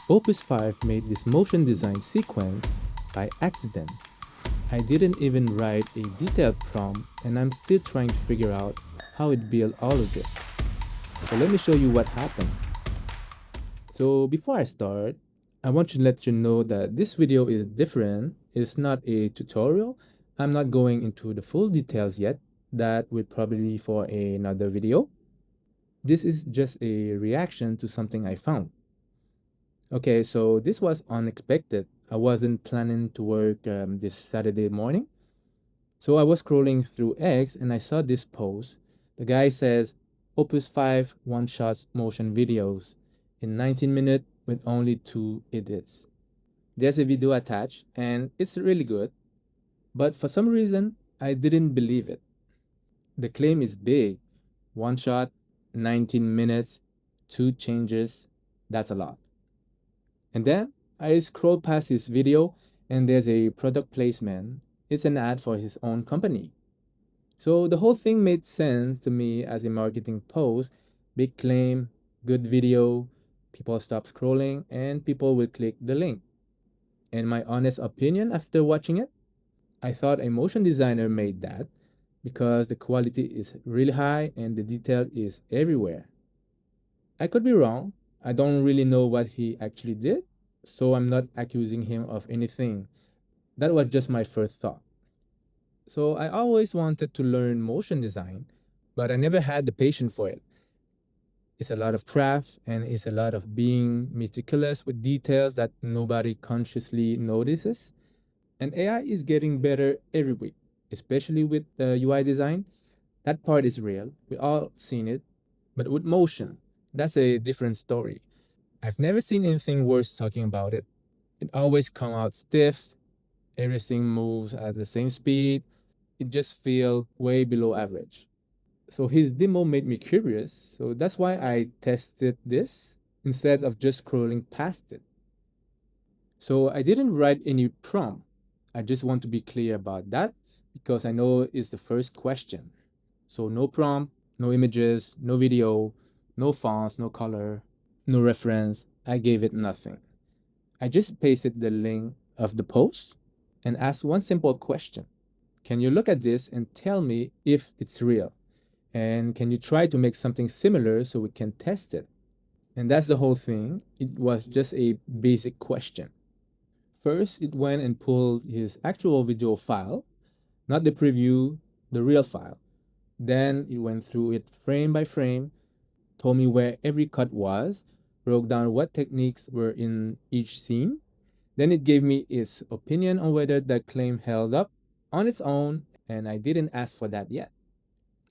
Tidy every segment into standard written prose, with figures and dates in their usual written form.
Opus 5 made this motion design sequence by accident. I didn't even write a detailed prompt and I'm still trying to figure out how it built all of this. So let me show you what happened. So before I start, I want to let you know that this video is different. It's not a tutorial. I'm not going into the full details yet. That will probably be for another video. This is just a reaction to something I found. Okay, so this was unexpected. I wasn't planning to work this Saturday morning. So I was scrolling through X and I saw this post. The guy says, Opus 5 one-shot motion videos in 19 minutes with only 2 edits. There's a video attached and it's really good. But for some reason, I didn't believe it. The claim is big. One shot, 19 minutes, 2 changes. That's a lot. And then I scroll past his video and there's a product placement. It's an ad for his own company. So the whole thing made sense to me as a marketing post. Big claim, good video, people stop scrolling and people will click the link. And my honest opinion after watching it, I thought a motion designer made that because the quality is really high and the detail is everywhere. I could be wrong. I don't really know what he actually did, so I'm not accusing him of anything. That was just my first thought. So I always wanted to learn motion design, but I never had the patience for it. It's a lot of craft and it's a lot of being meticulous with details that nobody consciously notices. And AI is getting better every week, especially with UI design. That part is real. We all seen it. But with motion, that's a different story. I've never seen anything worth talking about it. It always come out stiff. Everything moves at the same speed. It just feels way below average. So his demo made me curious. So that's why I tested this instead of just scrolling past it. So I didn't write any prompt. I just want to be clear about that because I know it's the first question. So no prompt, no images, no video, no fonts, no color, no reference. I gave it nothing. I just pasted the link of the post and asked one simple question. Can you look at this and tell me if it's real? And can you try to make something similar so we can test it? And that's the whole thing. It was just a basic question. First, it went and pulled his actual video file, not the preview, the real file. Then it went through it frame by frame, told me where every cut was, broke down what techniques were in each scene. Then it gave me its opinion on whether the claim held up on its own, and I didn't ask for that yet.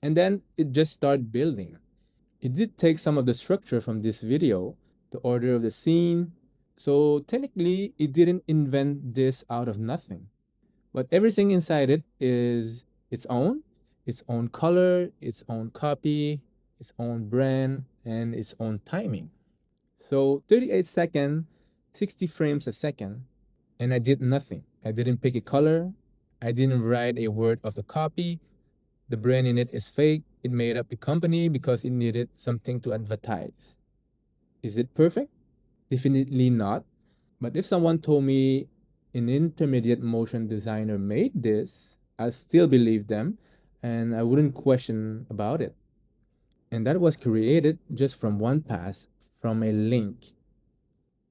And then it just started building. It did take some of the structure from this video, the order of the scene. So technically, it didn't invent this out of nothing. But everything inside it is its own color, its own copy, its own brand, and its own timing. So 38 seconds, 60 frames a second, and I did nothing. I didn't pick a color. I didn't write a word of the copy. The brand in it is fake. It made up a company because it needed something to advertise. Is it perfect? Definitely not. But if someone told me an intermediate motion designer made this, I still believe them and I wouldn't question about it. And that was created just from one pass, from a link.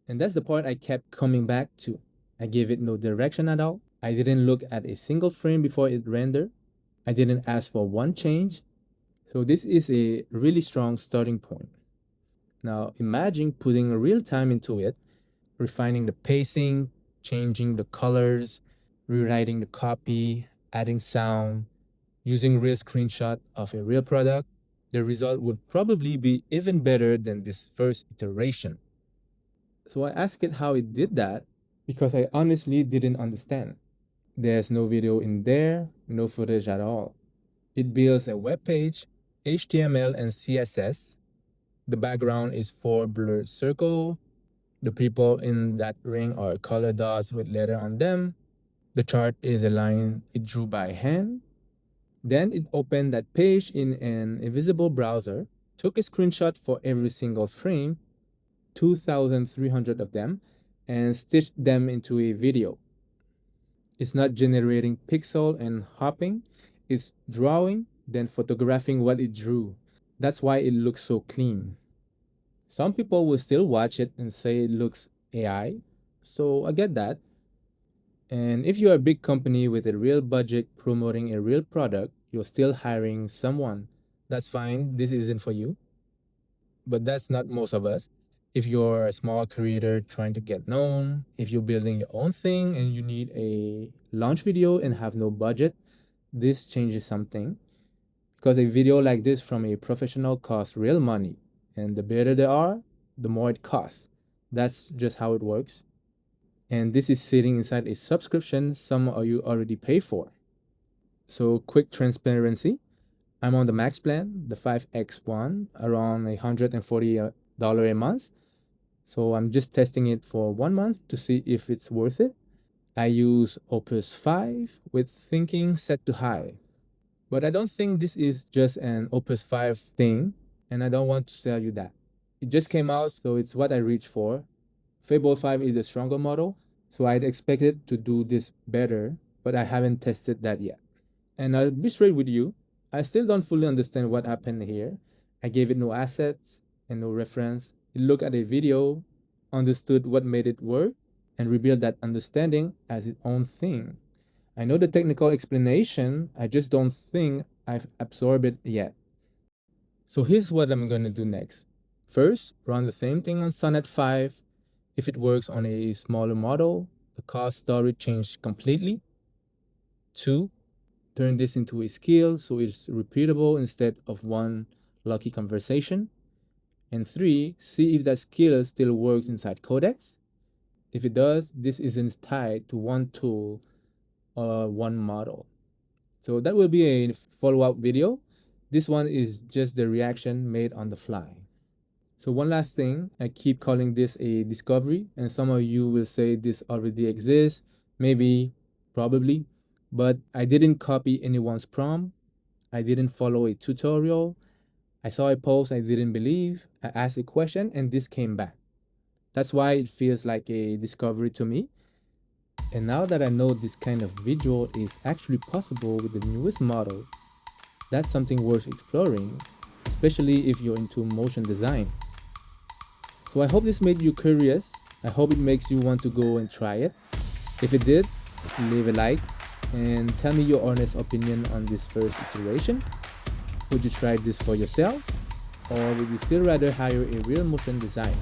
And that's the part I kept coming back to. I gave it no direction at all. I didn't look at a single frame before it rendered. I didn't ask for one change. So this is a really strong starting point. Now imagine putting real time into it, refining the pacing, changing the colors, rewriting the copy, adding sound, using real screenshot of a real product. The result would probably be even better than this first iteration. So I asked it how it did that because I honestly didn't understand. There's no video in there, no footage at all. It builds a web page, HTML and CSS. The background is 4 blurred circles. The people in that ring are color dots with letter on them. The chart is a line it drew by hand. Then it opened that page in an invisible browser, took a screenshot for every single frame, 2,300 of them and stitched them into a video. It's not generating pixel and hopping, it's drawing, then photographing what it drew. That's why it looks so clean. Some people will still watch it and say it looks AI, so I get that. And if you're a big company with a real budget promoting a real product, you're still hiring someone. That's fine, this isn't for you. But that's not most of us. If you're a small creator trying to get known, if you're building your own thing and you need a launch video and have no budget, this changes something. Because a video like this from a professional costs real money. And the better they are, the more it costs. That's just how it works. And this is sitting inside a subscription some of you already pay for. So quick transparency. I'm on the max plan, the 5X one, around $140 a month. So I'm just testing it for 1 month to see if it's worth it. I use Opus 5 with thinking set to high. But I don't think this is just an Opus 5 thing, and I don't want to sell you that. It just came out, so it's what I reached for. Fable 5 is a stronger model, so I'd expected to do this better, but I haven't tested that yet. And I'll be straight with you, I still don't fully understand what happened here. I gave it no assets and no reference. It looked at a video, understood what made it work, and revealed that understanding as its own thing. I know the technical explanation, I just don't think I've absorbed it yet. So here's what I'm going to do next. First, run the same thing on Sonnet 5. If it works on a smaller model, the cost story changed completely. 2, turn this into a skill so it's repeatable instead of one lucky conversation. And 3, see if that skill still works inside Codex. If it does, this isn't tied to one tool or one model. So that will be a follow-up video. This one is just the reaction made on the fly. So one last thing, I keep calling this a discovery, and some of you will say this already exists, maybe, probably, but I didn't copy anyone's prompt. I didn't follow a tutorial. I saw a post I didn't believe. I asked a question and this came back. That's why it feels like a discovery to me. And now that I know this kind of visual is actually possible with the newest model, that's something worth exploring, especially if you're into motion design. So I hope this made you curious. I hope it makes you want to go and try it. If it did, leave a like and tell me your honest opinion on this first iteration. Would you try this for yourself? Or would you still rather hire a real motion designer?